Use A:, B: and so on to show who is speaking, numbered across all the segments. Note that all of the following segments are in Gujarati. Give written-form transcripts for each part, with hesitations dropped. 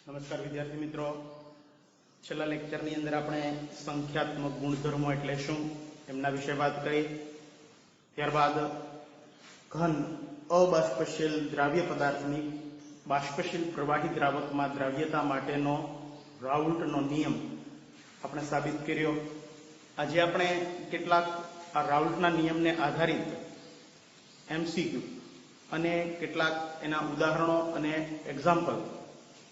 A: નમસ્કાર વિદ્યાર્થી મિત્રો, છેલ્લા લેક્ચરની અંદર આપણે સંખ્યાત્મક ગુણધર્મો એટલે શું એમના વિશે વાત કરી. ત્યારબાદ ઘન અબાષ્પશીલ દ્રાવ્ય પદાર્થની બાષ્પશીલ પ્રવાહી દ્રાવકમાં દ્રાવ્યતા માટેનો રાઉલ્ટનો નિયમ આપણે સાબિત કર્યો. આજે આપણે કેટલાક આ રાઉલ્ટના નિયમને આધારિત એમસીક્યુ અને કેટલાક એના ઉદાહરણો અને એક્ઝામ્પલ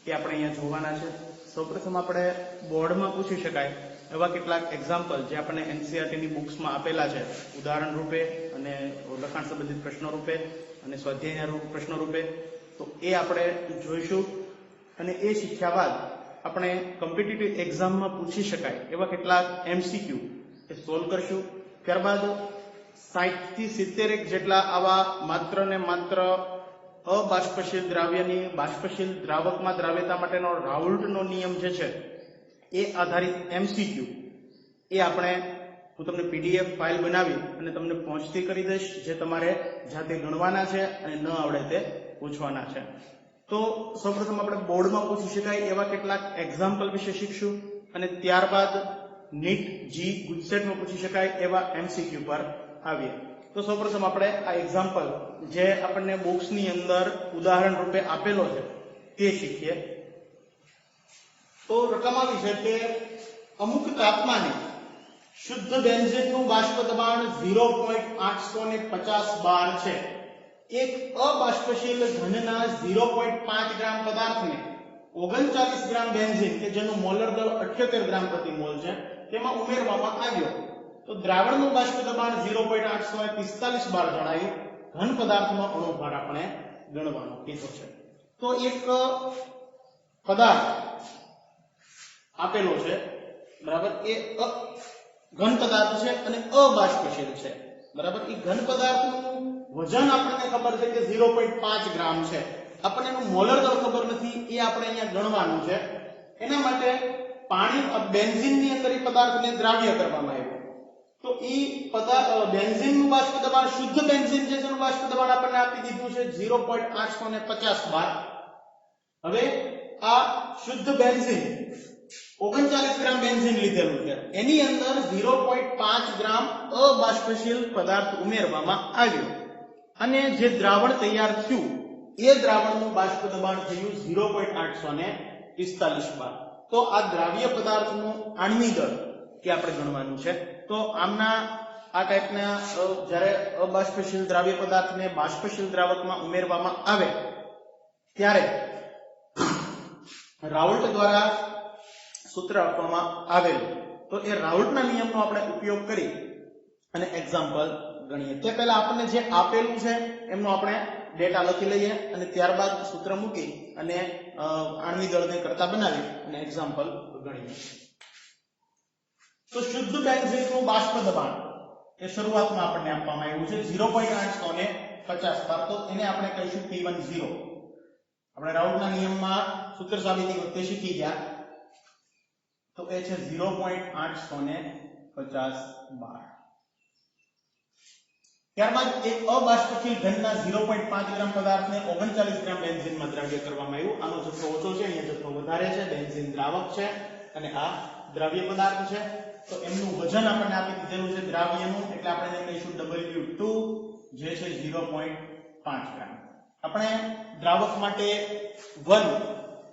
A: એ આપણે અહીંયા જોવાના છે. સૌપ્રથમ આપણે બોર્ડમાં પૂછી શકાય એવા કેટલાક એક્ઝામ્પલ જે આપણને એનસીઈઆરટીની બુક્સમાં આપેલા છે, ઉદાહરણ રૂપે અને લખાણ સંબંધિત પ્રશ્નો રૂપે અને સ્વાધ્યાયના પ્રશ્નો રૂપે, તો એ આપણે જોઈશું. અને એ શીખ્યા બાદ આપણે કોમ્પિટિટિવ એક્ઝામમાં પૂછી શકાય એવા કેટલાક એમસીક્યુ એ સોલ્વ કરશું. ત્યારબાદ 60 થી 70 જેટલા આવા માત્ર ને માત્ર અબાષ્પશીલ દ્રાવ્યની બાષ્પશીલ દ્રાવકમાં દ્રાવ્યતા માટેનો રાઉલ્ટનો નિયમ જે છે એ આધારિત એમસીક્યુ એ હું તમને પીડીએફ ફાઇલ બનાવી અને તમને પહોંચતી કરી દઈશ, જે તમારે જાતે ગણવાના છે અને ન આવડે તે પૂછવાના છે. તો સૌપ્રથમ આપણે બોર્ડમાં પૂછી શકાય એવા કેટલાક એક્ઝામ્પલ વિશે શીખશું અને ત્યારબાદ નીટ જી ગુજસેટમાં પૂછી શકાય એવા એમસીક્યુ પર આવીએ. તો સૌપ્રથમ આપણે આ એક્ઝામ્પલ જે આપણને બોક્સની અંદર ઉદાહરણ રૂપે આપેલો છે તે શીખીએ. તો રકમ આવી છે કે અમુક તાપમાને શુદ્ધ બેન્ઝીનનું બાષ્પ દબાણ 0.850 બાર છે. એક અબાષ્પશીલ ઘનના 0.5 ગ્રામ પદાર્થને 39 ગ્રામ બેન્ઝીન કે જેનું મોલર દળ 78 ગ્રામ પ્રતિ મોલ છે તેમાં ઉમેરવામાં આવ્યો તો દ્રાવણનું બાષ્પ દબાણ 0.845 બાર જણાયું. ઘન પદાર્થનો અણુભાર આપણે ગણવાનો કીધો છે. તો એક પદાર્થ આપેલો છે, બરાબર, એ ઘન પદાર્થ છે અને અબાષ્પશીલ છે, બરાબર. એ ઘન પદાર્થનું વજન આપણને ખબર છે કે 0.5 ગ્રામ છે. આપણને એનું મોલર દળ ખબર નથી, એ આપણે અહીંયા ગણવાનું છે. એના માટે બેન્ઝીનની અંદર એ પદાર્થને દ્રાવ્ય કરવામાં આવ્યો તો એ બેન્ઝીનનું બાષ્પ દબાણ, શુદ્ધ બેન્ઝીન જે છે એનું બાષ્પ દબાણ આપણને આપી દીધું છે 0.850 બાર. હવે આ શુદ્ધ બેન્ઝીન 39 ગ્રામ બેન્ઝીન લીધેલું છે, એની અંદર 0.5 ગ્રામ અબાષ્પશીલ પદાર્થ ઉમેરવામાં આવ્યો અને જે દ્રાવણ તૈયાર થયું એ દ્રાવણનું બાષ્પ દબાણ થયું 0.845 બાર. તો આ દ્રાવ્ય પદાર્થનું આણ્વિક દળ કે આપણે ગણવાનું છે. તો આમના આ ટાઈપના જ્યારે અબાષ્પશીલ દ્રાવ્ય પદાર્થને બાષ્પશીલ દ્રાવકમાં ઉમેરવામાં આવે ત્યારે રાઉલ્ટ દ્વારા સૂત્ર આપવામાં આવેલું. તો એ રાઉલ્ટના નિયમનો આપણે ઉપયોગ કરી અને એક્ઝામ્પલ ગણીએ. તે પહેલા આપણને જે આપેલું છે એમનો આપણે ડેટા લખી લઈએ અને ત્યારબાદ સૂત્ર મૂકી અને આણ્વિક દળને કરતા બનાવી અને એક્ઝામ્પલ ગણીએ. તો શુદ્ધ બેન્ઝીનનું બાષ્પ દબાણ એ શરૂઆતમાં આપણને આપવામાં આવ્યું છે 0.850 બાર. તો એને આપણે કહીશું P10. આપણે રાઉલ્ટના નિયમમાં સૂત્ર સાબિતી વખતે શીખી ગયા. તો એ છે 0.850 બાર. ત્યારબાદ એક અબાષ્પશીલ ઘનના 0.5 ગ્રામ પદાર્થને 39 ગ્રામ બેન્ઝીનમાં દ્રાવ્ય કરવામાં આવ્યું. આનો જથ્થો ઓછો છે, અહીંયા જથ્થો વધારે છે. બેન્ઝીન દ્રાવક છે અને આ દ્રાવ્ય પદાર્થ છે. તો એમનું વજન આપણને આપી દીધેલું છે દ્રાવ્યનું, એટલે આપણે એને કહીશું W2 જે છે 0.5 ગ્રામ. આપણે દ્રાવક માટે 1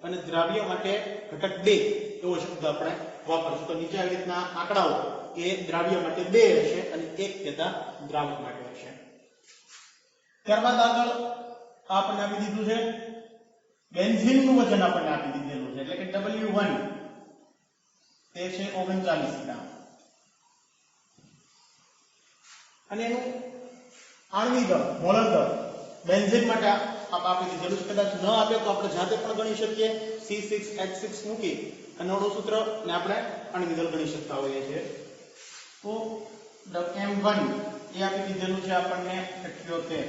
A: અને દ્રાવ્ય માટે ઘટક 2 એવો શબ્દ આપણે વાપરશું. તો નીચે આવી રીતના આંકડાઓ એ દ્રાવ્ય માટે 2 હશે અને 1 કહેતા દ્રાવક માટે હશે. ત્યારબાદ આગળ આપણને આપી દીધું છે બેન્ઝીનનું વજન આપણને આપી દીધેલું છે, એટલે કે W1 તે છે 39 ગ્રામ અને એનું આણ્વિક દળ, મોલર દળ બેન્ઝીન માટે આપી દીધેલું છે. કદાચ ન આપે તો આપણે જાતે પણ ગણી શકીએ. C6H6 મૂકી અને ઓળો સૂત્ર ને આપણે આણ્વિક દળ ગણી શકતા હોઈએ છીએ. તો M1 એ આપી દીધેલું છે આપણને 78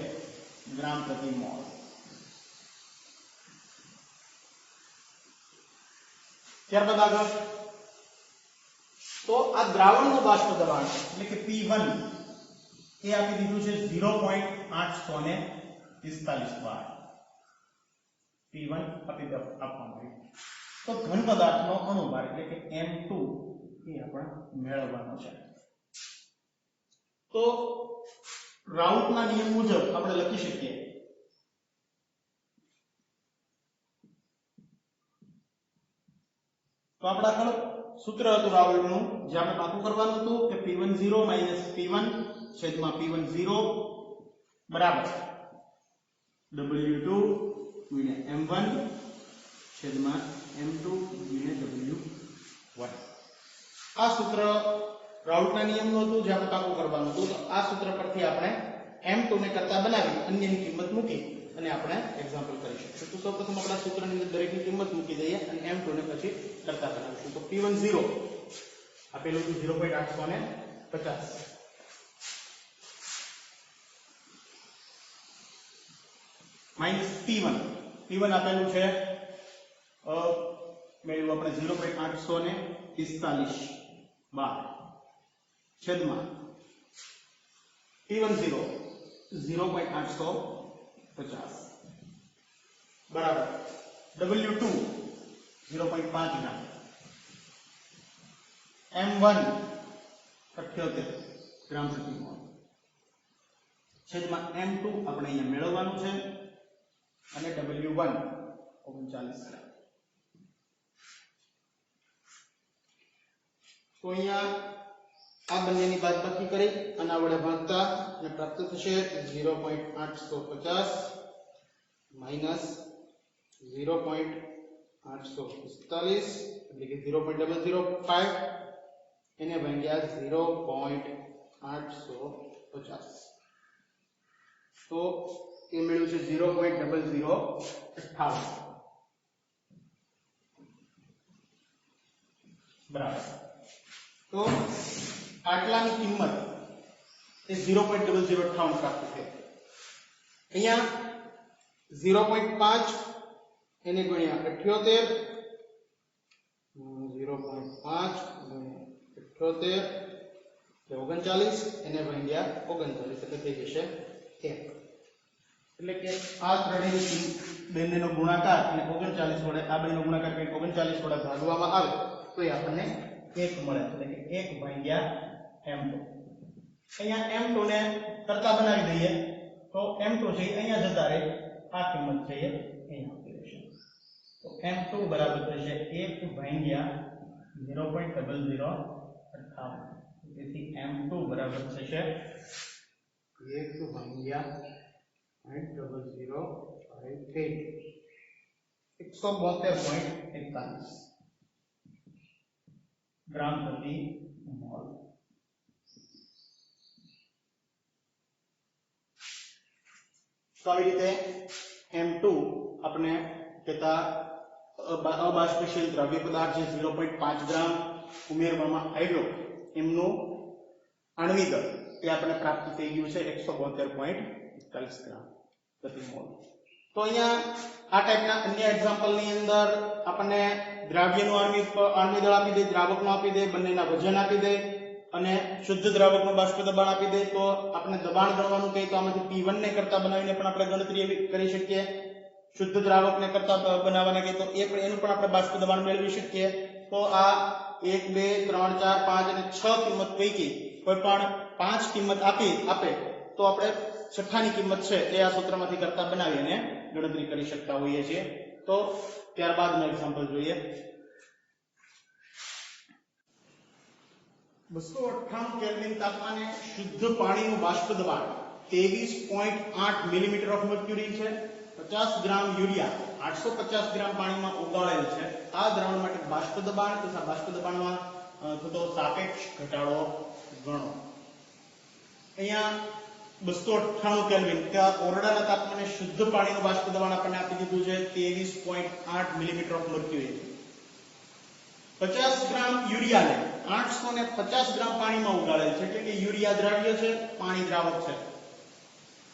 A: ગ્રામ પ્રતિ મોલ. ત્યારબાદ આગળ તો આ દ્રાવણનું બાષ્પ દબાણ એટલે કે P1 એ આપી દીધું છે 0.845 બાર. P1 આપવામાં આવ્યું. તો ઘન પદાર્થનો અણુભાર એટલે કે M2 એ આપણે મેળવવાનો છે. તો રાઉટના નિયમ મુજબ આપણે લખી શકીએ તો આપણા આગળ સૂત્ર હતું રાઉટનું જે આપણે પાકું કરવાનું હતું કે P10 P1 છેદમાં P10 બરાબર W2 ગુણ્યા M1 છેદમાં M2 ગુણ્યા W1. આ સૂત્ર રાઉટના નિયમનું હતું જે આપણે પાકું કરવાનું હતું. તો આ સૂત્ર પરથી આપણે M2 ને કરતા બનાવી અન્યની કિંમત મૂકી અને આપણે એક્ઝામ્પલ કરી શકીશું. તો સૌપ્રથમ આપણે સૂત્રની અંદર દરેકની કિંમત મૂકી દઈએ અને M2 ને પછી કરતા બનાવીશું. તો P10 આપેલું છે 0.850 માઈનસ P1 આપેલું છે મેળવ્યું આપણે 0.845 12 છેદમાં P10 0.850 બરાબર W2 0.5 ગ્રામ M1 78 ગ્રામ પ્રતિ મોલ છેદમાં M2 આપણે અહીંયા મેળવવાનું છે અને W1 39 ગ્રામ. તો અહીંયા આ બંનેની બાદબાકી કરી અને આ વડે ભાગતા અને પ્રાપ્ત થશે 0.850 માઈનસ 0.845 એટલે કે 0.005 એને ભાગ્યા 0.850 તો એ મળ્યું છે 0.0058 બરાબર. તો આટલાની કિંમત એ 0.0058 પ્રાપ્ત થઈ. અહીંયા 0.5 એને ગુણ્યા 78 0.5 ગુણ્યા 78 39 એને ભાગ્યા 39 એટલે થઈ જશે 1. એટલે કે આ ત્રણેયની બંનેનો ગુણાકાર અને 39 વડે આ બંનેનો ગુણાકાર કરીને 39 વડે ભાગવામાં આવે તો એ આપણને 1 મળે એટલે કે 1 ભાગ્યા M2. અહીંયા M2 ને કરતા બનાવી દઈએ તો M2 છે અહીંયા જતા રહે આ કિંમત છે એ અહીંયા આપી દેશે. તો M2 બરાબર થશે 1 ભાગ્યા 0.0058. તેથી M2 બરાબર થશે 1 ભાગ્યા 0.0058 172.41 ગ્રામ પ્રતિ મોલ. તો આવી રીતે M2 આપણે કહેતા અબાષ્પશીલ દ્રવ્ય પદાર્થ જે 0.5 ગ્રામ ઉમેરવામાં આવ્યો એમનું આણ્વિક દળ એ આપણે પ્રાપ્ત થઈ ગયું છે 172.41 ગ્રામ પ્રતિ મોલ. તો અહીંયા આ ટાઈપના અન્ય એક્ઝામ્પલ ની અંદર આપણને દ્રાવ્યનું આણ્વિક દળ આપી દે, દ્રાવકનું આપી દે, બંનેના વજન આપી દે અને શુદ્ધ દ્રાવકનું બાષ્પ દબાણ આપી દે તો આપણે દબાણ ગણવાનું કહે તો આમાંથી P1 ને કરતા બનાવીને પણ આપણે ગણતરી કરી શકીએ. શુદ્ધ દ્રાવકને કરતા બનાવવાને કહે તો એનું પણ આપણે બાષ્પ દબાણ મેળવી શકીએ. તો આ 1 2 3 4 5 અને 6 કિંમત પૈકી કોઈ પણ 5 કિંમત આપે તો આપણે છઠ્ઠાની કિંમત છે એ આ સૂત્રમાંથી કરતા બનાવી અને ગણતરી કરી શકતા હોઈએ છીએ. તો ત્યારબાદનું એક્ઝામ્પલ જોઈએ. 298 કેલ્વિન તાપમાને શુદ્ધ પાણીનું બાષ્પ દબાણ 23.8 મિલીમીટર ઓફ મર્ક્યુરી છે. 50 ગ્રામ યુરિયા 850 ગ્રામ પાણીમાં ઓગાળેલ છે. આ દ્રાવણ માટે બાષ્પ દબાણ તથા બાષ્પ દબાણમાં થતો સાપેક્ષ ઘટાડો ગણો. અહીંયા 298 કેલ્વિન કે ઓરડાના તાપમાને શુદ્ધ પાણીનું બાષ્પ દબાણ આપણને આપી દીધું છે 23.8 મિલીમીટર ઓફ મર્ક્યુરી. 50 ગ્રામ યુરિયાને 850 ગ્રામ પાણીમાં ઓગાળેલ છે એટલે કે યુરિયા દ્રાવ્ય છે, પાણી દ્રાવક છે.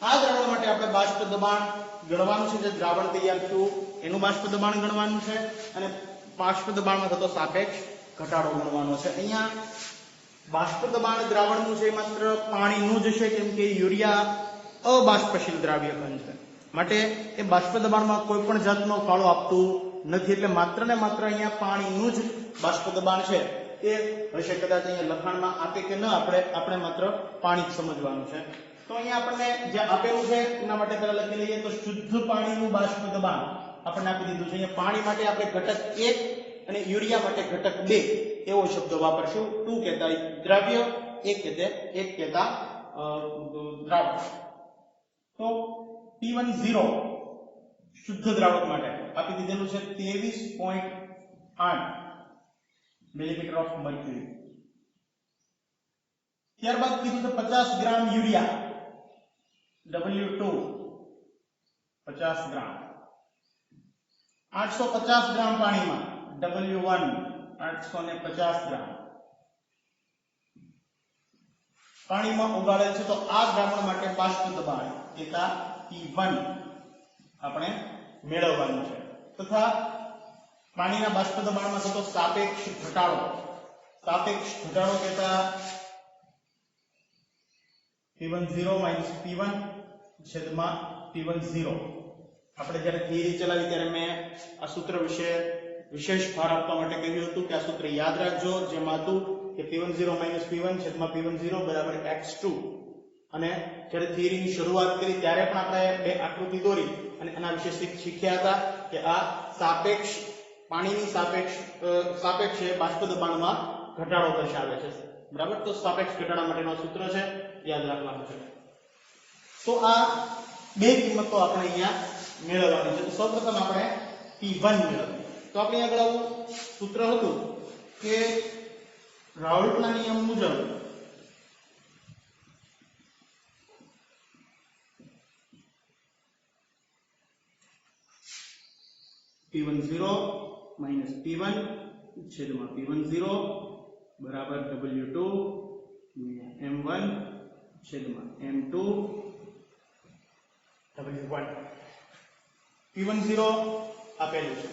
A: આ દ્રાવણ માટે આપણે બાષ્પ દબાણ ગણવાનું છે. જે દ્રાવણ તૈયાર થયું એનું બાષ્પ દબાણ ગણવાનું છે અને બાષ્પ દબાણમાં થતો સાપેક્ષ ઘટાડો ગણવાનો છે. અહીંયા બાષ્પ દબાણ દ્રાવણનું છે માત્ર પાણીનું જ છે કેમ કે યુરિયા અબાષ્પશીલ દ્રાવ્ય ઘન છે માટે એ બાષ્પ દબાણમાં કોઈ પણ જાતનો ફાળો આપતું નથી, એટલે માત્ર ને માત્ર અહીંયા પાણીનું જ બાષ્પ દબાણ છે એ હશે. કદાચ અહીંયા લખાણમાં આપે કે ન આપણે માત્ર પાણી જ સમજવાનું છે. તો અહીંયા આપણને જે આપેલું છે એના માટે પહેલા લખી લઈએ તો શુદ્ધ પાણીનું બાષ્પ દબાણ આપણને આપી દીધું છે. અહીંયા પાણી માટે આપણે ઘટક 1 અને યુરિયા માટે ઘટક 2 એવો શબ્દ વાપરશું. 2 કહેતા દ્રવ્ય, 1 કહેતા દ્રાવક. તો P10 શુદ્ધ દ્રાવક માટે આપી દીધેલું છે 23.8 મિલીમીટર ઓફ મર્ક્યુરી. ત્યારબાદ કીધું છે 50 ગ્રામ યુરિયા W2 50 ગ્રામ, 850 ગ્રામ પાણીમાં W1 850 ગ્રામ પાણીમાં ઉગાડેલ છે. તો આ દ્રાવણ માટે બાષ્પ દબાણ એકા P1 આપણે મેળવવાનું છે. તથા પાણીના બાષ્પ દબાણમાં થતો સાપેક્ષ ઘટાડો કહેતા P10 P1 છેદમાં P10. આપણે જ્યારે થિયરી ચલાવી ત્યારે મેં આ સૂત્ર વિશે વિશેષ ભાર આપવા માટે કહ્યું હતું કે આ સૂત્ર યાદ રાખજો, જેમાં હતું કે P10 P1 છેદમાં P10 બરાબર x2. અને જ્યારે થિયરીની શરૂઆત કરી ત્યારે પણ આપણે બે આકૃતિ દોરી અને એના વિશે શીખ્યા હતા કે આ સાપેક્ષ પાણીની સાપેક્ષે બાષ્પ દબાણમાં ઘટાડો દર્શાવે છે. બરાબર, તો સાપેક્ષ ઘટાડા માટેનું સૂત્ર છે, યાદ રાખવાનું છે. તો આ બે કિંમતો આપણે અહીંયા મેળવવાની છે. તો સૌપ્રથમ આપણે P1 મેળવીએ. તો આપણે આગળ આવું સૂત્ર હતું કે રાઉલ્ટના નિયમ મુજબ P10 P1 છેદમાં P10 બરાબર W2 M1 છેદમાં M2 W1. P10 આપેલું છે,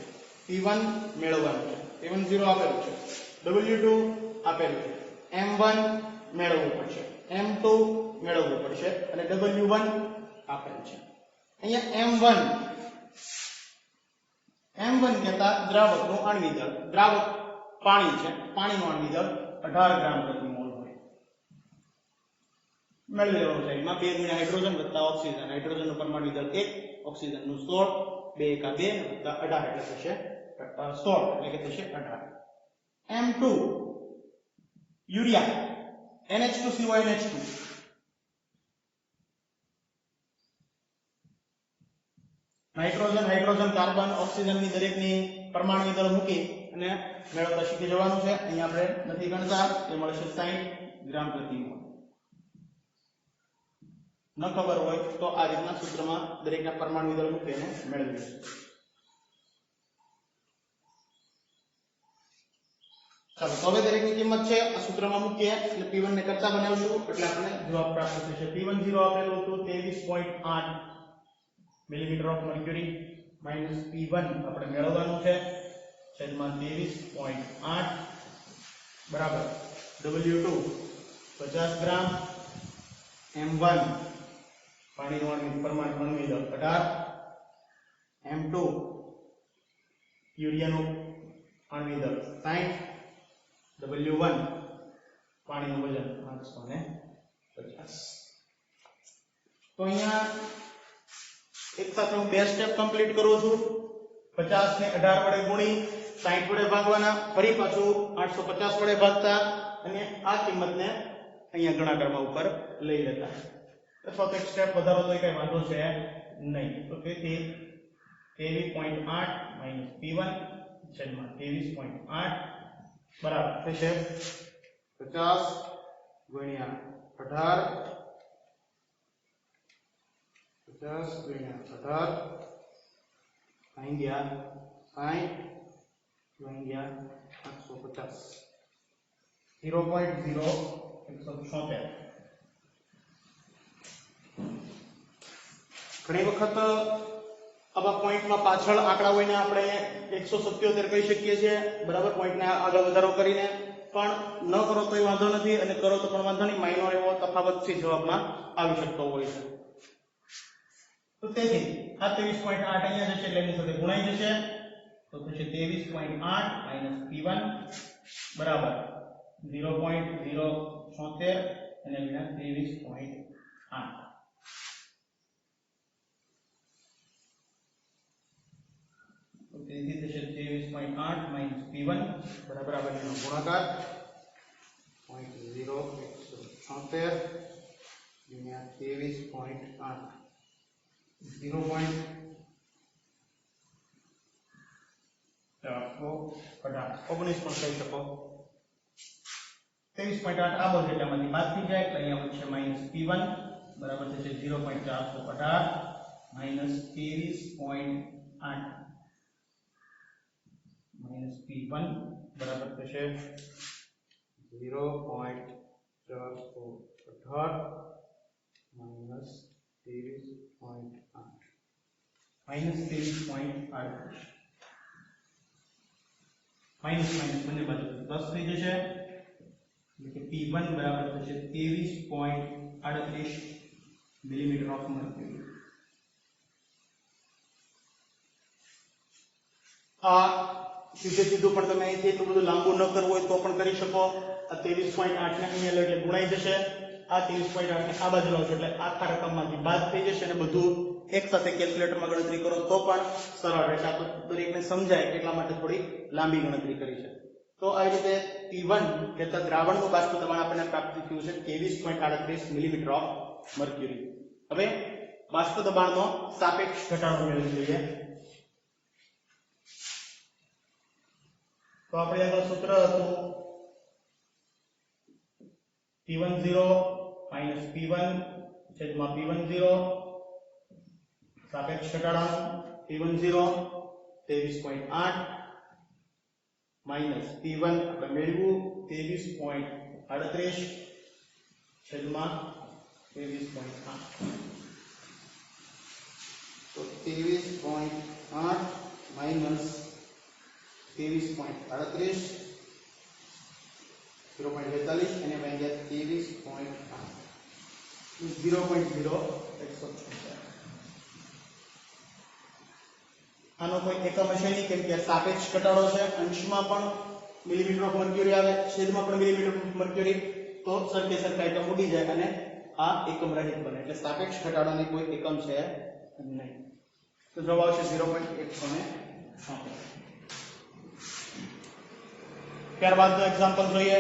A: P1 મેળવવાનું છે, P10 આપેલું છે, W2 આપેલું છે, M1 મેળવવું પડશે, M2 મેળવવું પડશે અને W1 આપેલ છે. અહીંયા M1 કહેતા દ્રાવકનું આણ્વિક દળ, દ્રાવક પાણી છે, પાણીનું આણ્વિક દળ 18 ગ્રામ પ્રતિ મોલ હોય. મેળવી લેવાનું છે. એમાં 2 ગુણ્યા હાઇડ્રોજન વત્તા ઓક્સિજન, હાઇડ્રોજનનું પરમાણુ દળ 1, ઓક્સિજનનું 16, 2 એકા 2 વત્તા 18 એટલે થશે 16 એટલે કે થશે 18. M2 urea NH2CO NH2 hydrogen carbon ઓક્સિજનની દરેકની પરમાણુ દળ મૂકી અને મેળવતા શીખી જવાનું છે. અહીંયા આપણે નથી ગણતા, એ મળશે 60 ગ્રામ પ્રતિ મોલ. ન ખબર હોય તો આ રીતના સૂત્રમાં દરેકના પરમાણુ દળ મૂકીને મેળવી લેશું. ચાલો, તો હવે દરેકની કિંમત છે આ સૂત્રમાં મૂકીએ એટલે P1 ને કરતા બનાવશું એટલે આપણે જવાબ પ્રાપ્ત થશે. P10 આપેલું હતું 23.8 millimetre of mercury minus P1 આપણે મેળવવાનું છે છેદમાં 23.8 બરાબર W2 50 ગ્રામ, M1 પાણીનું પરમાણુ દળ 18, M2 યુરિયાનું આણ્વિક દળ 60, W1 પાણીનું વજન 850. તો અહીંયા એક સાથે હું બે સ્ટેપ કમ્પ્લીટ કરું છું. 50 ને 18 વડે ગુણી 60 વડે ભાગવાના, ફરી પાછું 850 વડે ભાગતા અને આ કિંમતને અહીંયા ગુણાકારમાં ઉપર લઈ લેતા. અથવા તો એક સ્ટેપ વધારો તો કઈ વાંધો છે નહીં. તો તેથી 23.8 માઈનસ P1 છેદમાં 23.8 બરાબર થશે 50 ગુણ્યા 18 50 ગુણ્યા 18 ભાગ્યા 60 ભાગ્યા 850 0.0176. ઘણી વખત આવા પોઈન્ટમાં પાછળ આંકડા હોઈને આપણે 177 કહી શકીએ છીએ, બરાબર, પોઈન્ટને આગળ વધારો કરીને. પણ ન કરો તોય વાંધો નથી અને કરો તો પણ વાંધો નહીં, માઇનોર એવો તફાવતથી જવાબમાં આવી શકતો હોય છે. તો તેથી આ 23.8 અહીંયા જશે એટલે એની સાથે ગુણાઈ જશે તો થશે 23.8 માઈનસ P1 બરાબર 0.076 અને ગુણ્યા 23.8 તો તેથી થશે 23.8 માઈનસ P1 બરાબર આ બંનેનો ગુણાકાર 0.0176 ગુણ્યા 23.8 19 પણ કહી શકો 23.8 આ બધું એટલામાંથી બાદ થઈ જાય એટલે અહીંયા વધશે માઈનસ P1 બરાબર થશે 0.418 માઈનસ 23.8 માઈનસ P1 બરાબર થશે 0.418 માઈનસ 23.8 માઈનસ 23.8 माइनस माइनस बने बाजू 10 થઈ જશે એટલે કે P1 બરાબર થશે 23.38 મિલીમીટર ઓફ મર્ક્યુરી આ સીધે સીધું પણ તમે અહીંથી એટલું બધું લાંબુ ન કરવું હોય તો પણ કરી શકો આ 23.8 ને અહીંયા લો એટલે ગુણાઈ જશે આ 23.8 ને આ બાજુ લાવશો એટલે આખા રકમમાંથી બાદ થઈ જશે અને બધું એક સાથે કેલ્ક્યુલેટરમાં ગણતરી કરો તો પણ સરળ રહેશે આ દરેકને સમજાય એટલા માટે થોડી લાંબી ગણતરી કરી છે તો આ રીતે P1 કહેતા દ્રાવણનું બાષ્પ દબાણ આપણને પ્રાપ્ત થયું છે 23.38 મિલીમીટર ઓફ મર્ક્યુરી હવે બાષ્પ દબાણનો સાપેક્ષ ઘટાડો મેળવી જોઈએ તો આપણે આગળ સૂત્ર હતું P10 માઈનસ P1 છેદમાં P10 સાપેક્ષ ઘટાડાનું P10 23.8 માઈનસ P1 આપણે મેળવ્યું 23.38 છેદમાં 23.8 તો 23.8 માઈનસ 23.38 0.42 અને ભાગ્યા 23.8 0.0176 આનો કોઈ એકમ હશે નહીં કેમ કે સાપેક્ષ ઘટાડો છે અંશમાં પણ મિલીમીટર ઓફ મર્ક્યુરી આવે છેદમાં પણ મિલીમીટર ઓફ મર્ક્યુરી તો સરખે સરખા એકમ ઉડી જાય અને આ એકમ રહિત બને એટલે સાપેક્ષ ઘટાડાની કોઈ એકમ છે નહીં તો જવાબ આવશે 0.176 ત્યારબાદ એક્ઝામ્પલ જોઈએ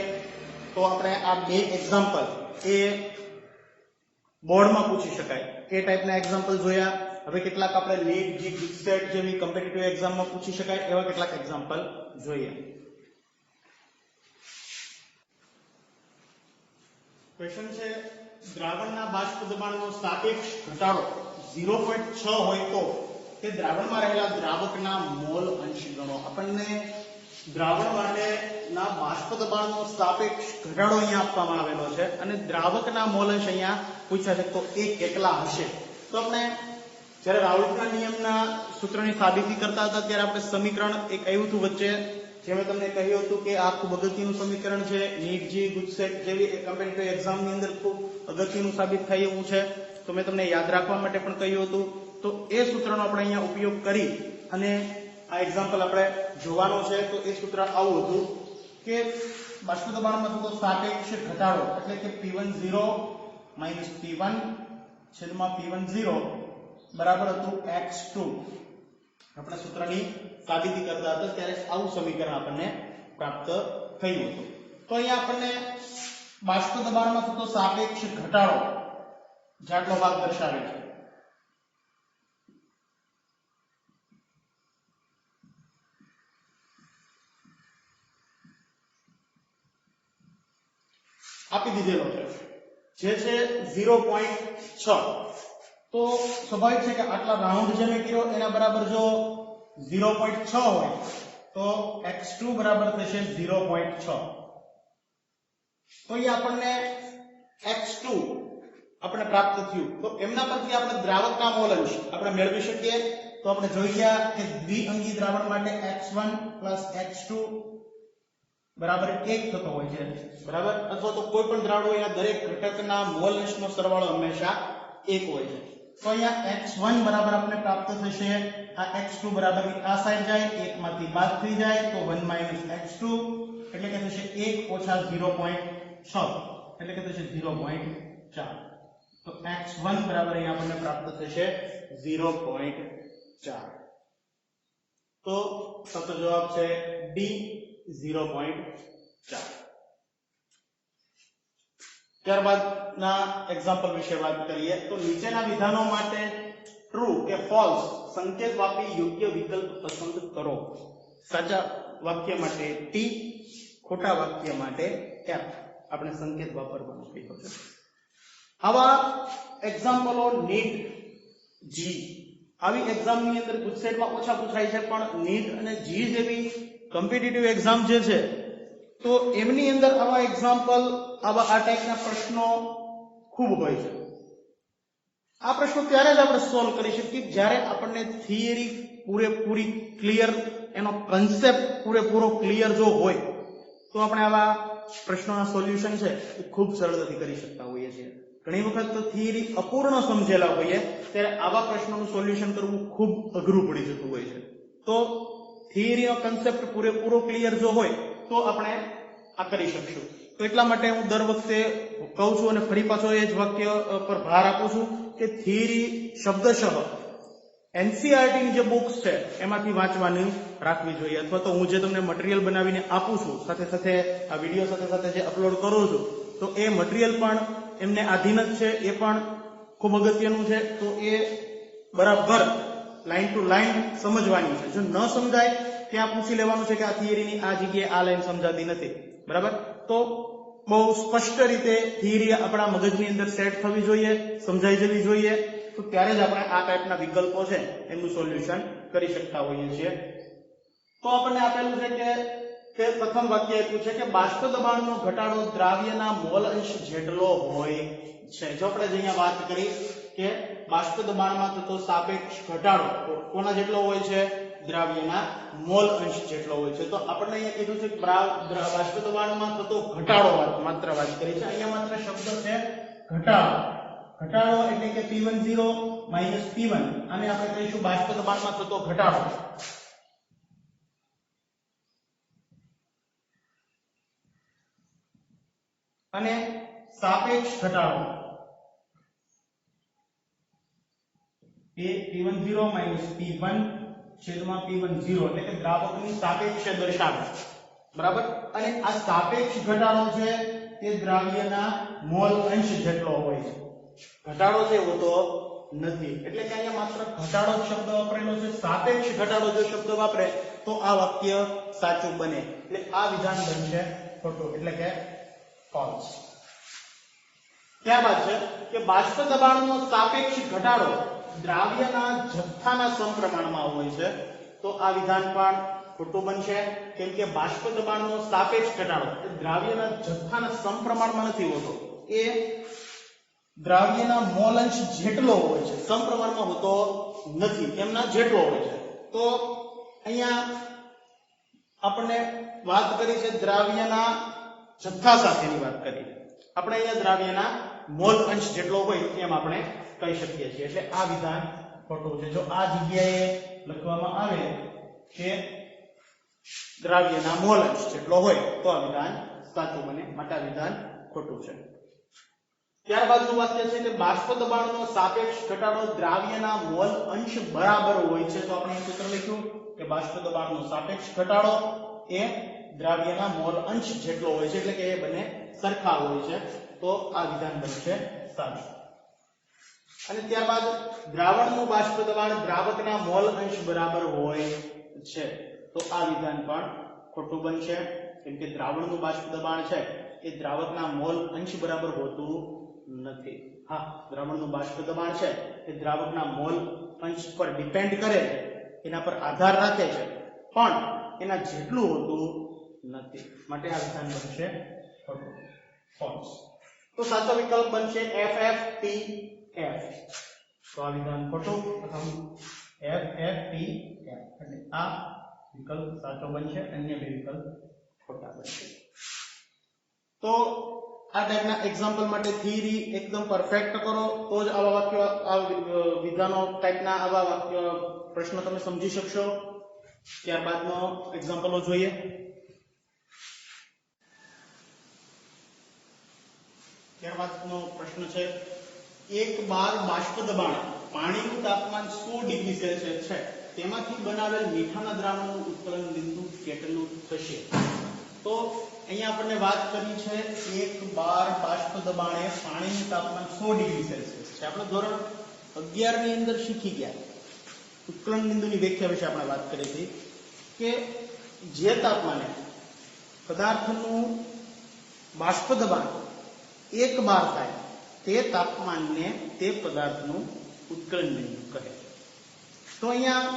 A: તો આપણે આ બે એક્ઝામ્પલ એ બોર્ડમાં પૂછી શકાય એ ટાઈપના એક્ઝામ્પલ જોયા હવે કેટલાક આપણે નીટ જી સેટ જેવી કોમ્પિટિટિવ એક્ઝામમાં પૂછી શકાય એવા કેટલાક એક્ઝામ્પલ જોઈએ ક્વેશ્ચન છે દ્રાવણના બાષ્પ દબાણનો સાપેક્ષ ઘટાડો 0.6 હોય તો તે દ્રાવણમાં રહેલા દ્રાવકના મોલ અંશ ગણો આપણને દ્રાવણ માટેના બાષ્પ દબાણનો સાપેક્ષ ઘટાડો અહીંયા આપવામાં આવેલો છે અને દ્રાવકના મોલ અંશ અહીંયા પૂછ્યા છે તો એ કેટલા હશે તો આપણે જ્યારે રાઉલ્ટના નિયમના સૂત્રની સાબિતી કરતા હતા ત્યારે આપણે સમીકરણ એક આવ્યું હતું વચ્ચે જે મેં તમને કહ્યું હતું કે આ ખૂબ અગત્યનું સમીકરણ છે નીટ જી ગુજસેટ જેવી કોમ્પિટિટિવ એક્ઝામની અંદર ખૂબ અગત્યનું સાબિત થાય એવું છે તો મેં તમને યાદ રાખવા માટે પણ કહ્યું હતું તો એ સૂત્રનો આપણે અહીંયા ઉપયોગ કરી અને આ એક્ઝામ્પલ આપણે જોવાનો છે તો એ સૂત્ર આવું હતું કે બાષ્પ દબાણમાં થતો સાપેક્ષ ઘટાડો એટલે કે P10 માઈનસ P1 છેદમાં P10 બરાબર હતું x2 આપણે સૂત્રની સાબિતી કરતા હતા ત્યારે આવું સમીકરણ આપણને પ્રાપ્ત થયું હતું તો અહીંયા આપણને બાષ્પ દબાણમાં થતો સાપેક્ષ ઘટાડો જાટલો ભાગ દર્શાવે છે આપી દીધેલો છે જે છે 0.6 તો સ્વાભાવિક છે કે આટલા રાઉન્ડ જે મેં કર્યો એના બરાબર જો 0.6 હોય તો x2 બરાબર થશે 0.6 તો અહીં આપણને x2 આપણે પ્રાપ્ત થયું તો એમના પરથી આપણે દ્રાવકના મોલ અંશ આપણે મેળવી શકીએ તો આપણે જોઈ ગયા કે દ્વિઅંગી દ્રાવણ માટે x1 x2 બરાબર 1 થતો હોય છે બરાબર અથવા તો કોઈ પણ દ્રાવણ હોય દરેક ઘટકના મોલ અંશનો સરવાળો હંમેશા 1 હોય છે તો અહીંયા x1 બરાબર આપણે પ્રાપ્ત થશે આ x2 બરાબર આ સાઈડ જાય 1 માંથી બાદ થઈ જાય તો 1 - x2 એટલે કે થશે 1 ઓછા 0.6 એટલે કે થશે 0.4 તો x1 બરાબર અહીં આપણને પ્રાપ્ત થશે 0.4 તો સાચો જવાબ છે ડી 0.4 ત્યારબાદ ના એક્ઝામ્પલ વિશે વાત કરીએ તો નીચેના વિધાનો માટે ટ્રુ કે ફોલ્સ સંકેત વાપરી યોગ્ય વિકલ્પ પસંદ કરો સાચા વાક્ય માટે ટી ખોટા વાક્ય માટે એફ આપણે સંકેત વાપરવાનો કહ્યો છે આવા એક્ઝામ્પલો નીટ જી આવી એક્ઝામ ની અંદર ગુજસેટમાં ઓછા પૂછાય છે પણ નીટ અને જી જેવી કોમ્પિટિટિવ એક્ઝામ જે છે તો એમની અંદર આવા એક્ઝામ્પલ આવા આ ટાઈપના પ્રશ્નો ખૂબ હોય છે આ પ્રશ્નો ત્યારે જ આપણે સોલ્વ કરી શકીએ જ્યારે આપણને થિયરી પૂરેપૂરી ક્લિયર એનો કન્સેપ્ટ પૂરેપૂરો ક્લિયર જો હોય તો આપણે આવા પ્રશ્નોના સોલ્યુશન છે એ ખૂબ સરળતાથી કરી શકતા હોઈએ છીએ ઘણી વખત તો થિયરી અપૂર્ણ સમજેલા હોઈએ ત્યારે આવા પ્રશ્નોનું સોલ્યુશન કરવું ખૂબ અઘરું પડી જતું હોય છે તો થિયરીનો કન્સેપ્ટ પૂરેપૂરો ક્લિયર જો હોય તો આપણે આ કરી શકશું તો એટલા માટે હું દર વખતે કહું છું અને ફરી પાછો એ જ વાક્ય પર ભાર આપું છું કે થિયરી શબ્દશઃ એનસીઈઆરટી ની જે બુક્સ છે એમાંથી વાંચવાની રાખવી જોઈએ અથવા તો હું જે તમને મટીરીયલ બનાવીને આપું છું સાથે સાથે આ વિડીયો સાથે સાથે જે અપલોડ કરું છું તો એ મટીરીયલ પણ એમને આધીન જ છે એ પણ ખૂબ અગત્યનું છે તો એ બરાબર લાઈન ટુ લાઈન સમજવાની છે જો ન સમજાય ત્યાં પૂછી લેવાનું છે કે આ થિયરીની આ જગ્યાએ આ લાઈન સમજાતી નથી બરાબર તો બહુ સ્પષ્ટ રીતે થિયરી આપણા મગજની અંદર સેટ થવી જોઈએ સમજાઈ જવી જોઈએ તો ત્યારે જ આપણે આ ટાઈપના વિકલ્પો છે એનું સોલ્યુશન કરી શકતા હોઈએ છીએ તો આપણને આપેલું છે કે પ્રથમ વાક્ય આપ્યું છે કે બાષ્પ દબાણનો ઘટાડો દ્રાવ્યના મોલ અંશ જેટલો હોય છે જો આપણે અહીંયા વાત કરી કે બાષ્પ દબાણમાં થતો સાપેક્ષ ઘટાડો કોના જેટલો હોય છે દ્રાવ્યના મોલ અંશ જેટલો હોય છે તો આપણને અહીંયા કીધું છે કે બાષ્પ દબાણમાં થતો ઘટાડો માત્ર વાત કરી છે અહીંયા માત્ર શબ્દ છે ઘટાડો ઘટાડો એટલે કે P10 P1 આને આપણે કહીશું બાષ્પ દબાણમાં થતો ઘટાડો અને સાપેક્ષ ઘટાડો P10 P1 છેદમાં P10 એટલે કે દ્રાવકની સાપેક્ષ દર્શાવે બરાબર અને આ સાપેક્ષ ઘટાડો છે તે દ્રાવ્યના મોલ અંશ જેટલો હોય છે ઘટાડો છે એવો તો નથી એટલે કે અહીંયા માત્ર ઘટાડો શબ્દ વાપરેલો છે સાપેક્ષ ઘટાડો જો શબ્દ વાપરે તો આ વાક્ય સાચું બને એટલે આ વિધાન બનશે ખોટું એટલે કે ફોલ્સ ત્યારબાદ છે કે બાષ્પ દબાણનો સાપેક્ષ ઘટાડો દ્રાવ્યના જથ્થાના સમપ્રમાણમાં હોય છે તો આ વિધાન પણ ખોટું બનશે કેમ કે બાષ્પ દબાણનો સાપેક્ષ ઘટાડો એ દ્રાવ્યના જથ્થાના સમપ્રમાણમાં નથી હોતો એ દ્રાવ્યના મોલ અંશ જેટલો હોય છે સમપ્રમાણમાં હોતો નથી એમના જેટલો હોય છે તો અહીંયા આપણે વાત કરી છે દ્રાવ્યના જથ્થા સાથેની વાત કરી આપણે અહીંયા દ્રાવ્યના મોલ અંશ જેટલો હોય એમ આપણે કહી શકીએ છીએ એટલે આ વિધાન ખોટું છે જો આ જગ્યાએ લખવામાં આવે કે દ્રાવ્યના મોલ અંશ જેટલો હોય તો આ વિધાન સાચું બને માટે આ વિધાન ખોટું છે ત્યારબાદનું વાક્ય છે કે બાષ્પ દબાણનો સાપેક્ષ ઘટાડો દ્રાવ્યના મોલ અંશ બરાબર હોય છે તો આપણે સૂત્ર લખ્યું કે બાષ્પ દબાણનો સાપેક્ષ ઘટાડો એ દ્રાવ્યના મોલ અંશ જેટલો હોય છે એટલે કે એ બંને સરખા હોય છે તો આ વિધાન બનશે સાચું અને ત્યારબાદ દ્રાવણનું બાષ્પ દબાણ દ્રાવકના મોલ અંશ બરાબર હોય છે તો આ વિધાન પણ ખોટું બનશે કેમ કે દ્રાવણનું બાષ્પ દબાણ છે એ દ્રાવકના મોલ અંશ બરાબર હોતું નથી હા દ્રાવણનું બાષ્પ દબાણ છે એ દ્રાવકના મોલ અંશ પર ડિપેન્ડ કરે છે એના પર આધાર રાખે છે પણ એના જેટલું હોતું નથી માટે આ વિધાન બનશે ખોટું ફોલ્સ તો સાચો વિકલ્પ બનશે FFTF તો આ વિધાન ખોટું પ્રથમ FFTF એટલે આ વિકલ્પ સાચો બનશે અન્ય બે વિકલ્પ ખોટા બનશે તો આ ટાઈપના એક્ઝામ્પલ માટે થિયરી એકદમ પરફેક્ટ કરો તો જ આવા વાક્ય આ વિધાનો ટાઈપના આવા વાક્ય પ્રશ્ન તમે સમજી શકશો. ત્યારબાદનો એક્ઝામ્પલો જોઈએ. ત્યારબાદનો પ્રશ્ન છે, એક બાર બાષ્પ દબાણ પાણીનું તાપમાન 100 ડિગ્રી સેલ્સિયસ છે, તેમાંથી બનાવેલ મીઠાના દ્રાવણનું ઉત્કલન બિંદુ કેટલું થશે? તો અહીંયા આપણને વાત કરી છે એક બાર બાષ્પ દબાણે પાણીનું તાપમાન 100 ડિગ્રી સેલ્સિયસ છે. આપણે ધોરણ 11 ની અંદર શીખી ગયા ઉત્કલન બિંદુની વ્યાખ્યા વિશે આપણે વાત કરી હતી કે જે તાપમાને પદાર્થનું બાષ્પ દબાણ 1 બાર થાય તે તાપમાનને તે પદાર્થનું ઉત્કલન બિંદુ કહે. તો અહીંયા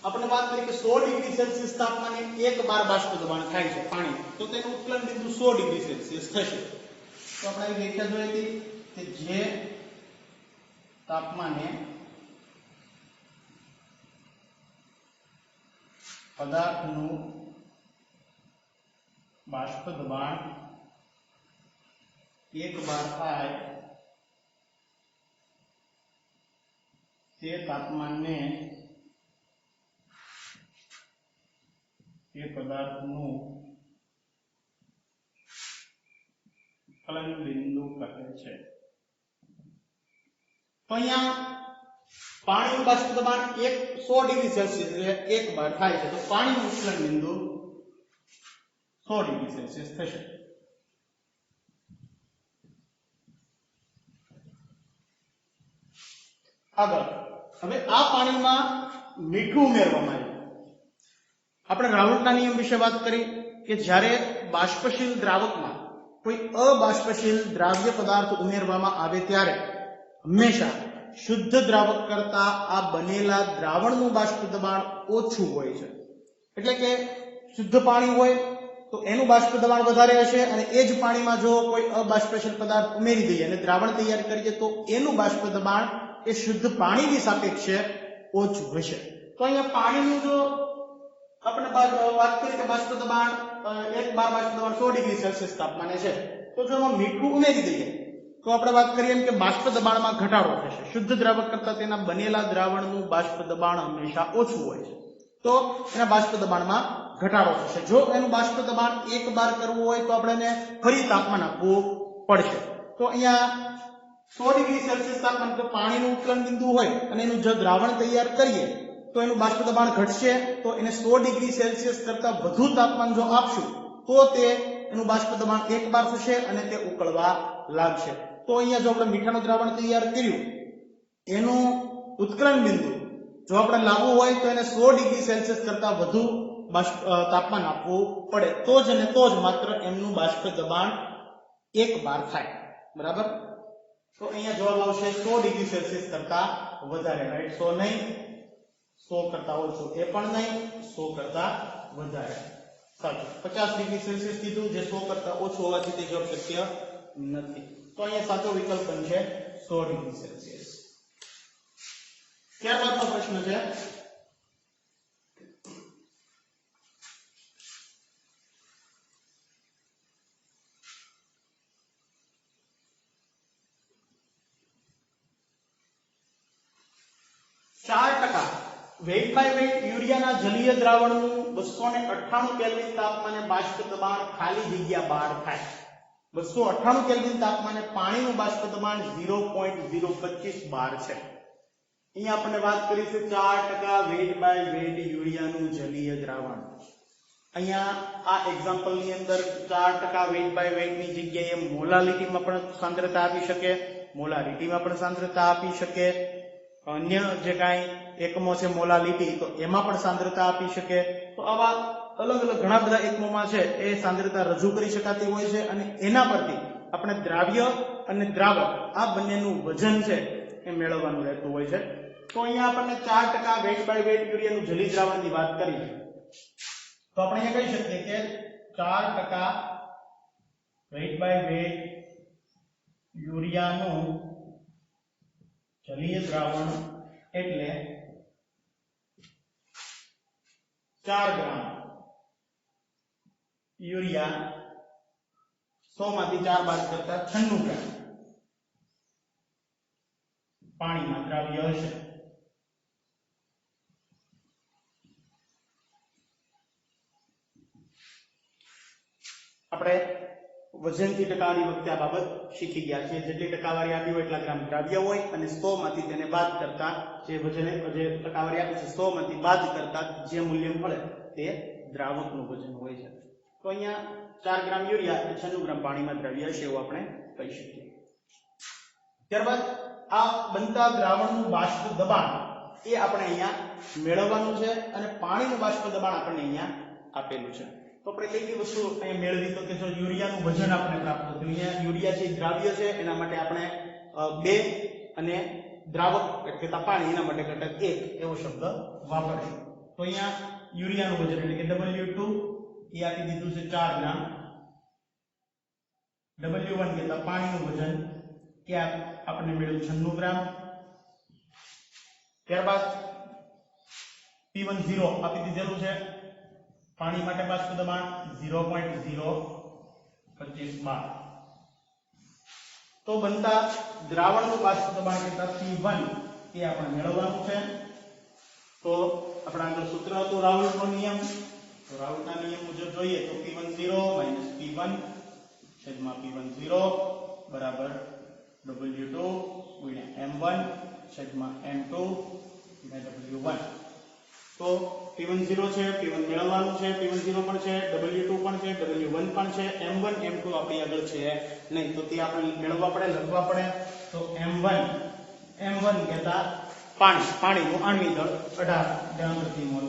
A: આપણે વાત કરી કે 100 ડિગ્રી સેલ્સિયસ તાપમાને 1 બાર બાષ્પ દબાણ થાય છે પાણી, તો તેનું ઉત્કલન બિંદુ 100 ડિગ્રી સેલ્સિયસ થશે. તો આપણે વ્યાખ્યા જોઈ હતી કે જે તાપમાને પદાર્થનું બાષ્પ દબાણ 1 બાર થાય તે તાપમાનને તે પદાર્થનું ઉત્કલન બિંદુ કહે છે. તો અહીંયા પાણીનું બાષ્પ દબાણ 100 ડિગ્રી સેલ્સિયસ એટલે 1 બાર થાય છે, તો પાણીનું ઉત્કલન બિંદુ 100 ડિગ્રી સેલ્સિયસ થશે. આગળ હવે આ પાણીમાં મીઠું ઉમેરવામાં આવ્યું. આપણે રાઉલ્ટના નિયમ વિશે વાત કરી કે જ્યારે બાષ્પશીલ દ્રાવકમાં કોઈ અબાષ્પશીલ દ્રાવ્ય પદાર્થ ઉમેરવામાં આવે ત્યારે હંમેશા શુદ્ધ દ્રાવક કરતા આ બનેલા દ્રાવણનું બાષ્પ દબાણ ઓછું હોય છે. એટલે કે શુદ્ધ પાણી હોય તો એનું બાષ્પ દબાણ વધારે હશે, અને એ જ પાણીમાં જો કોઈ અબાષ્પશીલ પદાર્થ ઉમેરી દઈએ અને દ્રાવણ તૈયાર કરીએ તો એનું બાષ્પ દબાણ એ શુદ્ધ પાણીની સાપેક્ષે ઓછું હશે. તો અહીંયા પાણીનું જો આપણે વાત કરીએ કે બાષ્પ દબાણ 1 બાર બાષ્પ દબાણ 100 ડિગ્રી સેલ્સિયસ તાપમાને છે, તો જો એમાં મીઠું ઉમેરી દઈએ તો આપણે વાત કરીએ એમ કે બાષ્પ દબાણમાં ઘટાડો થશે. શુદ્ધ દ્રાવક કરતા તેના બનેલા દ્રાવણનું બાષ્પ દબાણ હંમેશા ઓછું હોય છે, તો એના બાષ્પ દબાણમાં ઘટાડો થશે. જો એનું બાષ્પ દબાણ 1 બાર કરવું હોય તો આપણે એને ફરી તાપમાન આપવું પડશે. તો અહીંયા 100 ડિગ્રી સેલ્સિયસ તાપમાન તો પાણીનું ઉત્કલન બિંદુ હોય અને એનું જો દ્રાવણ તૈયાર કરીએ તો એનું બાષ્પ દબાણ ઘટશે, તો એને 100 ડિગ્રી સેલ્સિયસ કરતા વધુ તાપમાન જો આપશું તો તે એનું બાષ્પ દબાણ 1 બાર થશે અને તે ઉકળવા લાગશે. તો અહીંયા જો આપણે મીઠાનું દ્રાવણ તૈયાર કર્યું એનું ઉત્કલન બિંદુ જો આપણે લાવવું હોય તો એને 100 ડિગ્રી સેલ્સિયસ કરતા વધુ તાપમાન આપવું પડે, તો જ અને તો જ માત્ર એમનું બાષ્પ દબાણ 1 બાર થાય. બરાબર? તો અહીંયા જવાબ આવશે 100 ડિગ્રી સેલ્સિયસ કરતા વધારે. રાઈટ? 100 નહીં, 100 કરતા ઓછું એ પણ નહીં, 100 કરતા વધારે. સાચું. 50 ડિગ્રી સેલ્સિયસ કીધું, જે 100 કરતા ઓછું હોવાથી તે જવાબ શક્ય નથી. તો અહીંયા સાચો વિકલ્પ બનશે 100 ડિગ્રી સેલ્સિયસ. ત્યારબાદનો પ્રશ્ન છે, વેટ બાય વેટ યુરિયાના જલીય દ્રાવણનું 298 કેલ્વિન તાપમાને બાષ્પ દબાણ ખાલી જગ્યા 12 થાય. 298 કેલ્વિન તાપમાને પાણીનું બાષ્પ દબાણ 0.025 બાર છે. અહીંયા આપણને વાત કરી છે 4% વેટ બાય વેટ યુરિયાનું જલીય દ્રાવણ. અહીંયા આ એક્ઝામ્પલ ની અંદર 4% વેટ બાય વેટ ની જગ્યાએ મોલાલિટીમાં પણ સાંદ્રતા આપી શકે, મોલારિટીમાં પણ સાંદ્રતા આપી શકે, અન્ય જે કાંઈ એકમો છે મોલાલિટી તો એમાં પણ સાંદ્રતા આપી શકે. તો આવા અલગ અલગ ઘણા બધા એકમોમાં છે એ સાંદ્રતા રજૂ કરી શકાતી હોય છે, અને એના પરથી આપણે દ્રાવ્ય અને દ્રાવક આ બંનેનું વજન છે એ મેળવવાનું રહેતું હોય છે. તો અહીંયા આપણને 4% વેટ બાય વેટ યુરિયાનું જલીય દ્રાવણની વાત કરી, તો આપણે અહીંયા કહી શકીએ કે 4% વેટ બાય વેટ યુરિયાનું જલીય દ્રાવણ એટલે 4 ગ્રામ યુરિયા 100 માંથી 4 બાદ કરતા 96 ગ્રામ પાણીમાં દ્રાવ્ય હશે. આપણે વજનથી ટકાવારી વખતે આ બાબત શીખી ગયા છે. જેટલી ટકાવારી આપી હોય એટલા ગ્રામ દ્રાવ્ય હોય અને 100 માંથી તેને બાદ કરતા જે ટકાવારી આપી છે 100 માંથી બાદ કરતા જે મૂલ્ય મળે તે દ્રાવકનું વજન હોય છે. તો અહીંયા 4 ગ્રામ યુરિયા અને 96 ગ્રામ પાણીમાં દ્રાવ્ય છે એવું આપણે કહી શકીએ. ત્યારબાદ આ બનતા દ્રાવણનું બાષ્પ દબાણ એ આપણે અહીંયા મેળવવાનું છે અને પાણીનું બાષ્પ દબાણ આપણને અહીંયા આપેલું છે. તો આપણે કઈ કઈ વસ્તુ અહીંયા મેળવી તો કે જો યુરિયાનું વજન આપણે પ્રાપ્ત થયું. અહીંયા યુરિયા છે દ્રાવ્ય છે એના માટે આપણે 2 અને દ્રાવક એટલે પાણી એના માટે ઘટક 1 એવો શબ્દ વાપરશું. તો અહીંયા યુરિયાનું વજન એટલે કે W2 એ આપી દીધું છે 4 ગ્રામ. W1 કહેતા પાણીનું વજન કે આપણને મળ્યું 96 ગ્રામ. ત્યારબાદ P10 આપી દીધેલું છે. પાણી માટે બાષ્પ દબાણ 0.025 બાર. તો બનતા દ્રાવણનું બાષ્પ દબાણ કરતા P1 એ આપણે મેળવવાનું છે. તો આપણા આગળ સૂત્ર હતું રાઉલ્ટનો નિયમ. તો રાઉલ્ટના નિયમ મુજબ જોઈએ તો P10 P1 છેદમાં P10 બરાબર W2 ગુણ્યા M1 છેદમાં M2 ગુણ્યા W1. તો P10 છે, P1 મેળવવાનું છે, P10 પણ છે, W2 પણ છે, W1 પણ છે, M1 M2 આપણી આગળ છે નહીં તો તે આપણે મેળવવા પડે, લખવા પડે. તો M1 કહેતા પાણીનું આણ્વિક દળ 18 ગ્રામ પ્રતિ મોલ.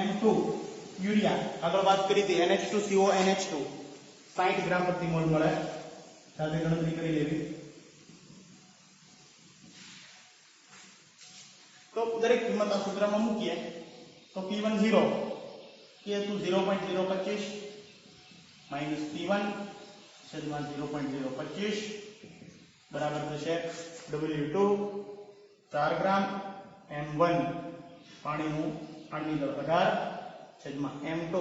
A: M2 યુરિયા આગળ વાત કરી હતી NH2CO NH2 60 ગ્રામ પ્રતિ મોલ મળે. સાથે ગણતરી કરી લેવી. તો દરેક કિંમત આ સૂત્રમાં મૂકીએ તો P10 કે હતું 0.025 માઈનસ P1 છેદમાં 0.025 બરાબર થશે W2 4 ગ્રામ M1 પાણીનું આણ્વિક દળ 18 છેદમાં M2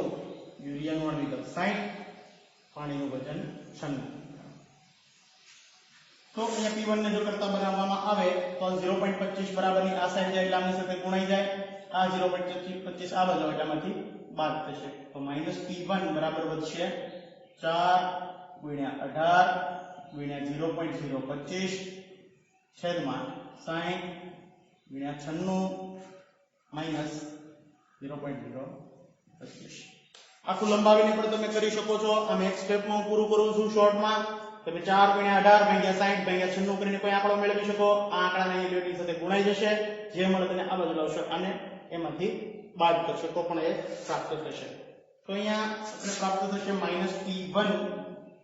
A: યુરિયાનું આણ્વિક દળ 60 પાણીનું વજન 96. તો અહીંયા P1 ને જો કરતા બનાવવામાં આવે તો 0.25 બરાબરની આ સાઈડ જાય એટલે આની સાથે ગુણાઈ જાય. આ 0.25 આ બાજુ એટલામાંથી બાદ થશે. તો -P1 બરાબર વધશે 4 ગુણ્યા 18 ગુણ્યા 0.025 છેદમાં 60 ગુણ્યા 96 માઈનસ 0.025. આખું લંબાવીને પણ તમે કરી શકો છો. આ નેક્સ્ટ સ્ટેપમાં હું પૂરું કરું છું શોર્ટમાં. તમે 4 ગુણ્યા 18 ભાગ્યા 60 ભાગ્યા 96 કરીને કોઈ આંકડો મેળવી શકો. આ આંકડાને અહીં સાથે ગુણાઈ જશે. જે મળે તેને આ બાજુ લાવશો અને એમાંથી બાદ કરશો તો પણ એ પ્રાપ્ત થશે. તો અહીંયા આપણે પ્રાપ્ત થશે -P1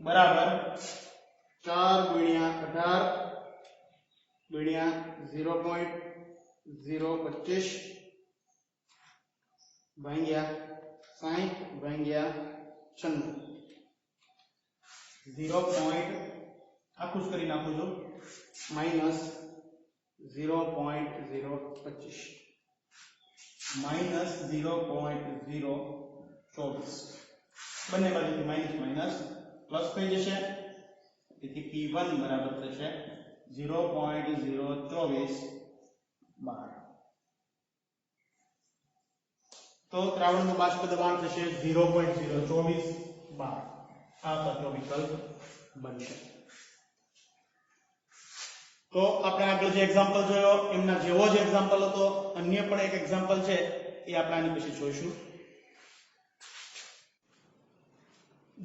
A: બરાબર 4 ગુણ્યા 18 ગુણ્યા 0.025 ભાગ્યા 60 ભાગ્યા 96 0. આખું જ કરી નાખું છું -0.025 -0.024 બંને બાજુથી માઇનસ પ્લસ થઈ જશે. તેથી P1 બરાબર થશે 0.024 બાર. તો દ્રાવણનું બાષ્પ દબાણ થશે 0.024 બાર. આ સાચો વિકલ્પ બનશે. તો આપણે આગળ જે એક્ઝામ્પલ જોયો એમના જેવો જ એક્ઝામ્પલ હતો. અન્ય પણ એક એક્ઝામ્પલ છે એ આપણે આની પછી જોઈશું.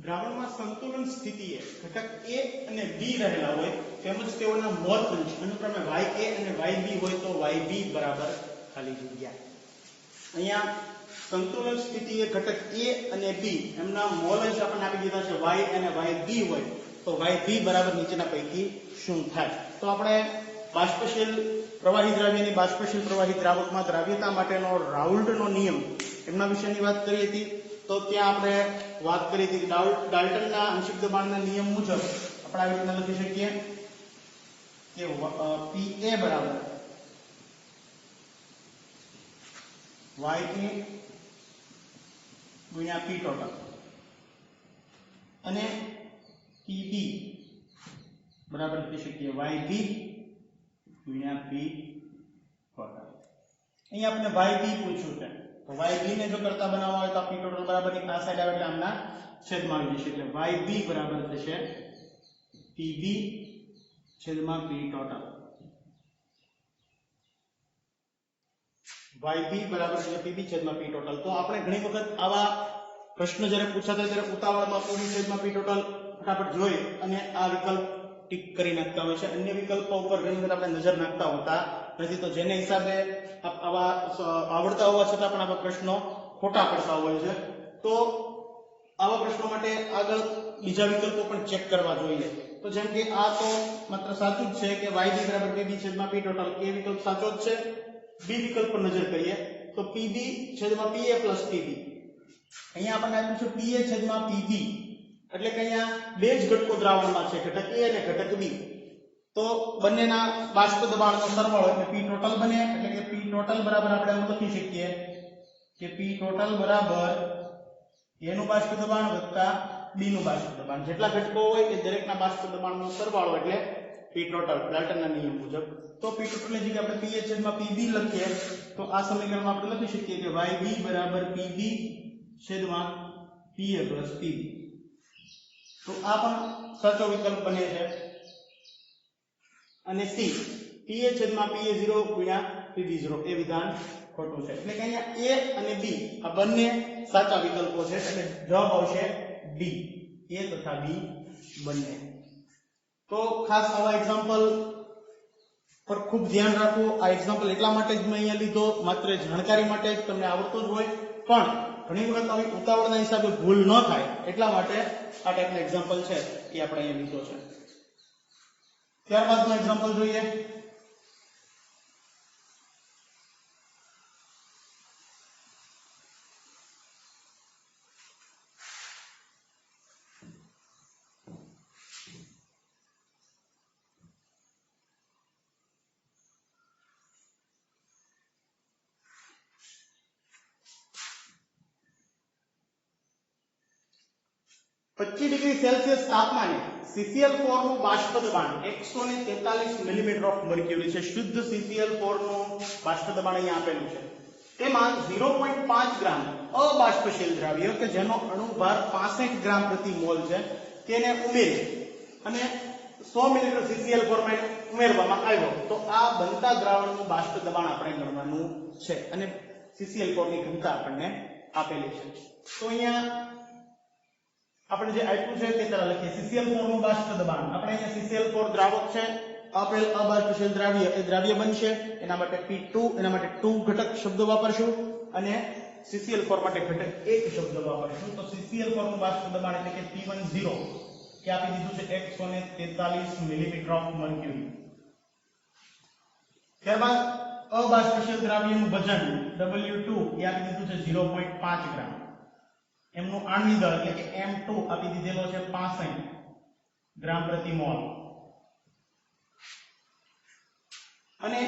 A: દ્રાવણમાં સંતુલન સ્થિતિએ ઘટક A અને B રહેલા હોય તેમજ તેઓના મોલ અંશ અનુક્રમે Ya અને Yb હોય તો Yb બરાબર ખાલી જગ્યા. અહીંયા સંતુલન સ્થિતિએ ઘટક A અને B એમના મોલ અંશ આપણને આપી દીધા છે Y અને Yb હોય તો Yb બરાબર નીચેના પૈકી શું થાય? તો આપણે બાષ્પશીલ પ્રવાહી દ્રાવ્યની બાષ્પશીલ પ્રવાહી દ્રાવકમાં દ્રાવ્યતા માટેનો રાઉલ્ટનો નિયમ એમના વિશેની વાત કરી હતી. તો ત્યાં આપણે વાત કરી હતી ડાલ્ટનના આંશિક દબાણના નિયમ મુજબ આપણે આવી રીતે લખી શકીએ કે PA બરાબર YA ગુણ્યા P ટોટલ અને PB બરાબર લખી શકીએ YB ગુણ્યા P ટોટલ. અહીંયા આપણે YB પૂછ્યું છે તો yb ને જો કરતા બનાવવા હોય તો p ટોટલ બરાબર ની આ સાઈડ આવે એટલે આમના છેદમાં આવી જશે, એટલે yb બરાબર થશે pb છેદમાં p ટોટલ. yb બરાબર છે pb છેદમાં p ટોટલ. તો આપણે ઘણી વખત આવા પ્રશ્ન જ્યારે પૂછાતા ત્યારે ઉતાવળમાં pb છેદમાં p ટોટલ ફટાફટ જોઈ અને આ વિકલ્પ ટિક કરી નાખતા હોય છે. અન્ય વિકલ્પો ઉપર ઘણી વખત આપણે નજર નાખતા હોતા નથી, તો જેને હિસાબે આવા આવડતા હોવા છતાં પણ આવા પ્રશ્નો ખોટા પડતા હોય છે. તો આવા પ્રશ્નો માટે આગળ બીજા વિકલ્પો પણ ચેક કરવા જોઈએ. તો જેમ કે આ તો માત્ર સાચું જ છે કે yb બરાબર pb છેદમાં p ટોટલ, એ વિકલ્પ સાચો જ છે. બી વિકલ્પ પર નજર કરીએ તો pb છેદમાં pa પ્લસ pb. અહીંયા આપણને આપ્યું છે pa છેદમાં pb, એટલે કે અહીંયા બે જ ઘટકો દ્રાવણમાં છે, ઘટક a અને ઘટક b. તો બંનેના બાષ્પ દબાણનો સરવાળો એટલે p ટોટલ બને, એટલે કે p ટોટલ બરાબર આપણે એમ લખી શકીએ કે p ટોટલ બરાબર a નું બાષ્પ દબાણ વત્તા b નું બાષ્પ દબાણ. જેટલા ઘટકો હોય એ દરેકના બાષ્પ દબાણનો સરવાળો એટલે p ટોટલ ડાલ્ટનના નિયમ મુજબ. તો p ટોટલ ની જગ્યાએ આપણે pa છેદમાં pb લખીએ તો આ સમીકરણમાં આપણે લખી શકીએ કે yb બરાબર pb છેદમાં pa પ્લસ pb. તો આ પણ સાચો વિકલ્પ બને છે. અને c pa છેદમાં pa0 ગુણ્યા pb0 એ વિધાન ખોટું છે, એટલે કે અહીંયા a અને b આ બંને સાચા વિકલ્પો છે, એટલે જવાબ આવશે d, a તથા b બંને. તો ખાસ આવા એક્ઝામ્પલ પર ખૂબ ધ્યાન રાખો. આ એક્ઝામ્પલ એટલા માટે જ મેં અહીંયા લીધો, માત્ર જાણકારી માટે જ, તમને આવડતું જ હોય પણ ઘણી વખત આવી ઉતાવળના હિસાબે ભૂલ ન થાય એટલા માટે આ ટાઈપનો એક્ઝામ્પલ છે એ આપણે અહીંયા લીધો છે. ત્યારબાદનો એક્ઝામ્પલ જોઈએ. °C તાપમાને CCl4 નું બાષ્પ દબાણ 143 મિલીમીટર ઓફ મર્ક્યુરી છે. શુદ્ધ CCl4 નું બાષ્પ દબાણ અહીંયા આપેલું છે. તેમાં 0.5 ગ્રામ અબાષ્પશીલ દ્રાવ્ય કે જેનો અણુભાર 65 ગ્રામ પ્રતિ મોલ છે તેને ઉમેરી અને 100 મિલીલીટર CCl4 માં ઉમેરવામાં આવ્યો. તો આ બનતા દ્રાવણનું બાષ્પ દબાણ આપણે ગણવાનું છે અને CCl4 ની ઘનતા આપણને આપેલી છે. તો અહીંયા આપણે જે આપ્યું છે તે તરફ લખીએ. CCl4 નું બાષ્પ દબાણ આપણે અહીંયા CCl4 દ્રાવક છે, આપેલ અબાષ્પશીલ દ્રાવ્ય એ દ્રાવ્ય બનશે. એના માટે P2 એના માટે 2 ઘટક શબ્દ વાપરશું અને CCl4 માટે ઘટક 1 શબ્દ વાપરશું. તો CCl4 નું બાષ્પ દબાણ એટલે કે P10 કે આપી દીધું છે 143 મિલીમીટર ઓફ મર્ક્યુરી. ત્યારબાદ અબાષ્પશીલ દ્રાવ્યનું વજન W2 એ આપી દીધું છે 0.5 ગ્રામ. એમનું આણ્વિક દળ એટલે કે M2 આપી દીધેલો છે 65 ગ્રામ પ્રતિ મોલ અને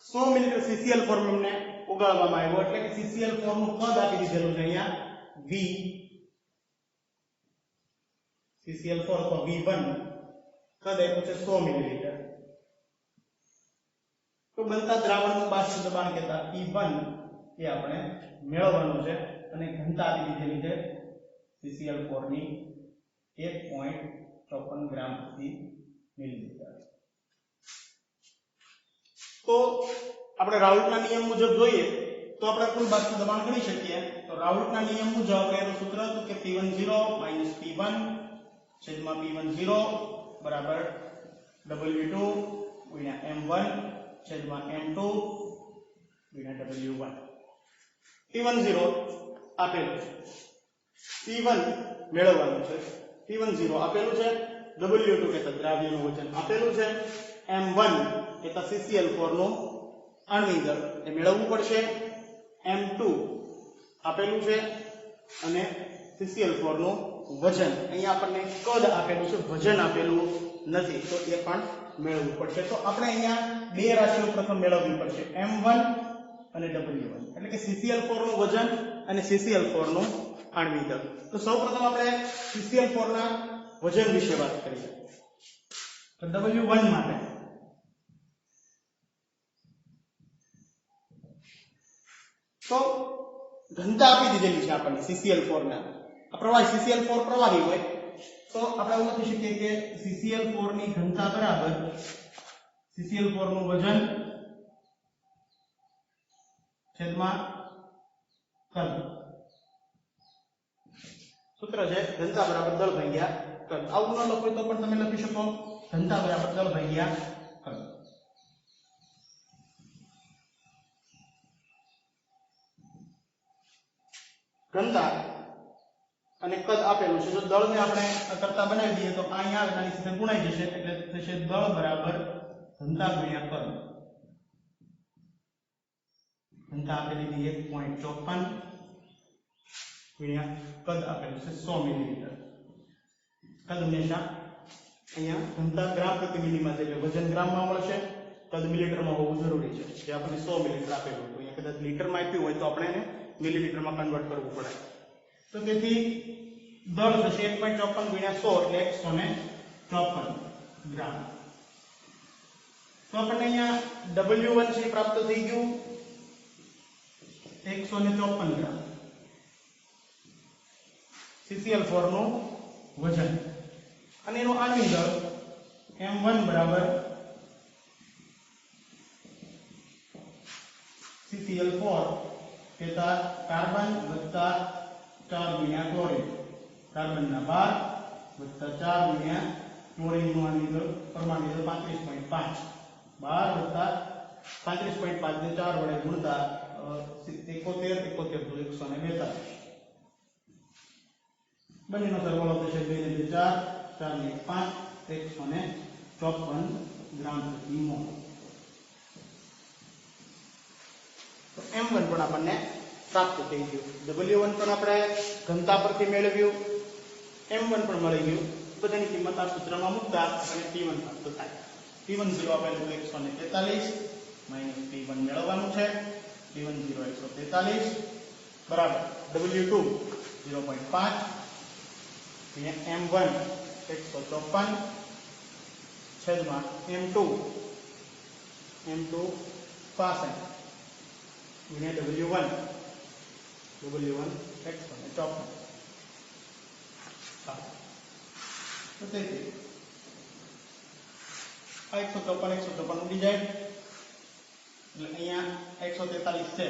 A: 100 મિલીલીટર CCl4 ને ઉગાડવામાં આવ્યો, એટલે કે CCl4 નું કદ આપી દીધેલું છે અહીંયા V. CCl4 તો V1 કદ આપ્યું છે 100 મિલીલીટર. તો બનતા દ્રાવણનું બાષ્પ દબાણ કહેતા P1 એ આપણે મેળવવાનું છે અને ઘનતા આપી દીધેલી છે CCl4 ની 1.54 ગ્રામ પ્રતિ મિલીલીટર. તો આપણે રાઉલ્ટના નિયમ મુજબ જોઈએ તો આપણે કુલ બાષ્પ દબાણ ગણી શકીએ. તો રાઉલ્ટના નિયમ મુજબ એનું સૂત્ર હતું કે P10 P1 છેદમાં P10 બરાબર W2 ગુણ્યા M1 છેદમાં M2 ગુણ્યા W1. P10 આપેલું છે, P1 મેળવવાનું છે, P10 આપેલું છે, W2 કે દ્રાવ્યનું વજન આપેલું છે, M1 એટલે CCl4 નું આણ્વિક દળ એ મેળવવું પડશે, M2 આપેલું છે અને CCl4 નું વજન અહીંયા આપણને કદ આપેલું છે, વજન આપેલું નથી, તો એ પણ મેળવવું પડશે. તો આપણે અહીંયા બે રાશિઓ પ્રથમ મેળવવી પડશે, M1 અને W1 એટલે કે CCl4 નું વજન અને CCl4 નું આણ્વિક દળ. તો સૌપ્રથમ આપણે CCl4 ના વજન વિશે વાત કરીએ. તો W1 માટે તો ઘનતા આપી દીધેલી છે આપણને CCl4 ના આ પ્રવાહી CCl4 પ્રવાહી હોય તો આપણે એવું લખી શકીએ કે CCl4 ની ઘનતા બરાબર CCl4 નું વજન છેદમાં કદ સૂત્ર છે ઘનતા બરાબર દળ ભાગ્યા કદ આવું ન લખો તો પણ તમે લખી શકો ઘનતા બરાબર દળ ભાગ્યા કદ ઘનતા અને કદ આપેલું છે જો દળને આપણે કરતા બનાવી દઈએ તો અહીંયા આની સાથે ગુણાઈ જશે એટલે થશે દળ બરાબર ઘનતા ગુણ્યા કદ ઘનતા આપેલી છે 1.54 ગુણ્યા કદ આપેલું છે 100 મિલીમીટર કદ હંમેશા અહીંયા ઘનતા ગ્રામ પ્રતિ મિલીમાં છે એટલે વજન ગ્રામમાં મળશે કદ મિલીમીટરમાં હોવું જરૂરી છે જે આપણે 100 મિલીમીટર આપેલું હતું અહીંયા કદાચ લીટરમાં આપ્યું હોય તો આપણે એને મિલીમીટરમાં કન્વર્ટ કરવું પડે તો તેથી દળ થશે 1.54 ગુણ્યા 100 એટલે 154 ગ્રામ તો આપણને અહીંયા W1 છે પ્રાપ્ત થઈ ગયું 154 ગ્રામ CCl4 નું વજન અને એનું આણ્વિક દળ M1 બરાબર CCl4 તેતા કાર્બન વત્તા 4 ગુણ્યા ક્લોરીન કાર્બનના 12 વત્તા 4 ગુણ્યા ક્લોરીનનું આણ્વિક દળ પરમાણુ દળ 35.5 12 વત્તા 35.5 ને 4 વડે ગુણતા 71 142 બંનેનો સરવાળો થશે 2 ને 4 4 ને 5 154 ગ્રામ પ્રતિ મોલ તો M1 પણ આપણને પ્રાપ્ત થઈ ગયું W1 પણ આપણે ઘનતા પરથી મેળવ્યું M1 પણ મળી ગયું બધાની કિંમત આ સૂત્રમાં મૂકતા આપણને P1 પ્રાપ્ત થાય P1 0 આપેલું 143 P1 મેળવવાનું છે P1 0 143 બરાબર W2 0.5 M1 154 છેદમાં M2 65 ગુણ્યા W1 154 તો તેથી આ 154 ઉડી જાય એટલે અહીંયા 143 છે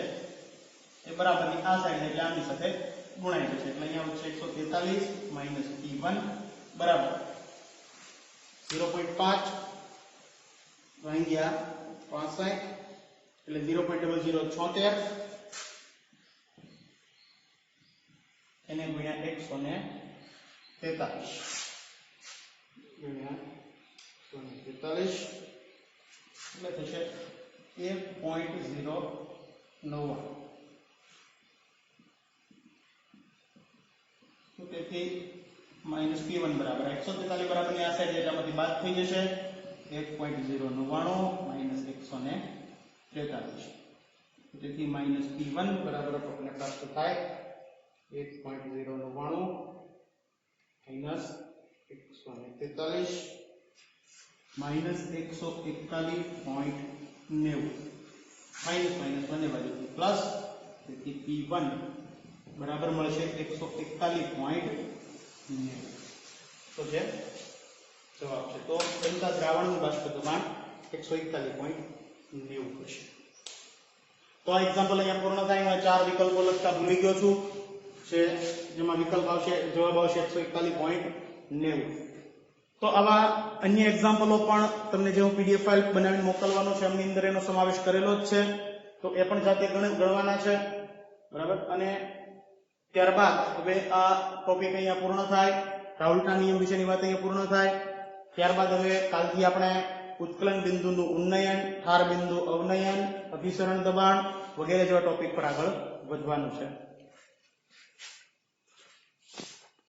A: એ બરાબરની આ સાઈડ એટલે આની સાથે ગુણાઈ જશે એટલે અહીંયા આવશે 143 P1 બરાબર 0.5 ભાગ્યા 65 એટલે 0.0076 એને ગુણ્યા 143 ગુણ્યા 143 એટલે થશે 1.099 તો તેથી -P1 બરાબર 143 બરાબરની આ સાઈડ એટલામાંથી બાદ થઈ જશે 1.099 143 તેથી -P1 બરાબર આપણને પ્રાપ્ત થાય 1.099 -143 -141.90 માઇનસ બંને બાજુથી પ્લસ તેથી P1 બરાબર મળશે 141.90 તો જે જવાબ છે તો બનતા દ્રાવણનું બાષ્પીભવન 141.90 થશે તો આ એક્ઝામ્પલ અહીંયા પૂર્ણ થાય હું 4 વિકલ્પો લખતા ભૂલી ગયો છું છે જેમાં વિકલ્પ આવશે જવાબ આવશે 141.90 તો આવા અન્ય એક્ઝામ્પલો પણ તમને જે હું PDF ફાઇલ બનાવીને મોકલવાનો છે એમની અંદર એનો સમાવેશ કરેલો જ છે તો એ પણ જાતે ગણવાના છે બરાબર અને ત્યારબાદ હવે આ ટોપિક અહીંયા પૂર્ણ થાય રાઉલ્ટના નિયમ વિશેની વાત અહીંયા પૂર્ણ થાય ત્યારબાદ હવે કાલથી આપણે ઉત્કલન બિંદુનું ઉન્નયન ઠાર બિંદુ અવનયન અભિસરણ દબાણ વગેરે જેવા ટોપિક પર આગળ વધવાનું છે